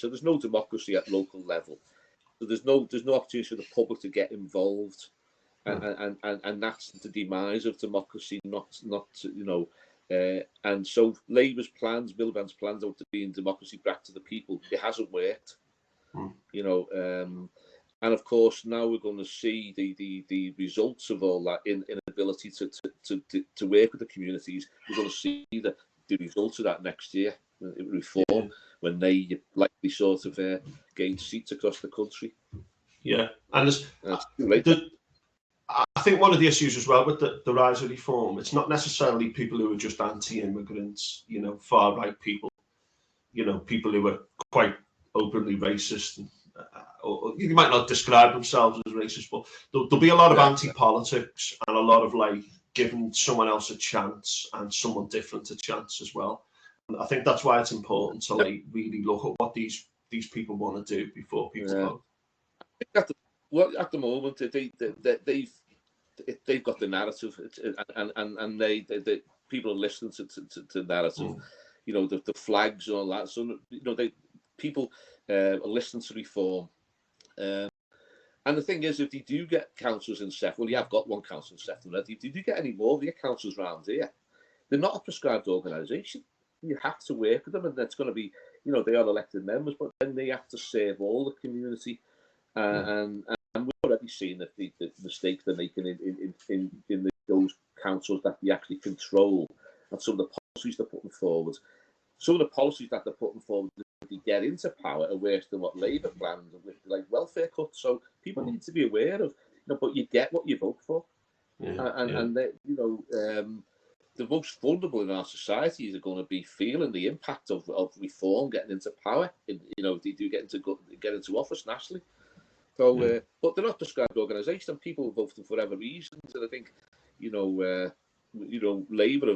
So there's no democracy at local level. So there's no opportunity for the public to get involved, and that's the demise of democracy. Not you know, and so Labour's plans, Miliband's plans, out to being democracy back to the people, it hasn't worked. You know, and of course now we're going to see the results of all that inability to work with the communities. We're going to see the results of that next year, reform, when they likely sort of gain seats across the country. Yeah, and I think one of the issues as well with the rise of reform, it's not necessarily people who are just anti-immigrants, you know, far-right people, you know, people who are quite openly racist, and, or you might not describe themselves as racist, but there'll be a lot of anti-politics and a lot of like giving someone else a chance and someone different a chance as well. And I think that's why it's important to like really look at what these people want to do before people vote. At the moment, they've got the narrative, and they people are listening to narrative. You know, the flags and all that. So you know, people are listening to reform. And the thing is, if you do get councils in Sefton, well, you have got one council in Sefton. If you do get any more of your councils around here, they're not a prescribed organisation. You have to work with them, and that's going to be, you know, they are elected members, but then they have to serve all the community. And we've already seen that the mistakes they're making in those councils that they actually control, and some of the policies they're putting forward. Some of the policies that they're putting forward to get into power are worse than what Labour planned, with like welfare cuts. So people need to be aware of, you know, but you get what you vote for, and they, you know, the most vulnerable in our societies are going to be feeling the impact of reform getting into power. You know, if they do get into office nationally. So, but they're not prescribed organisations, and people vote for whatever reasons. And I think, you know, Labour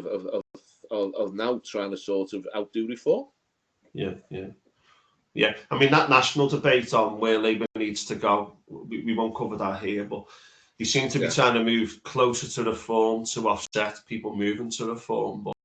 of now trying to sort of outdo reform. Yeah. I mean, that national debate on where Labour needs to go, we won't cover that here, but they seem to be trying to move closer to reform to offset people moving to reform. But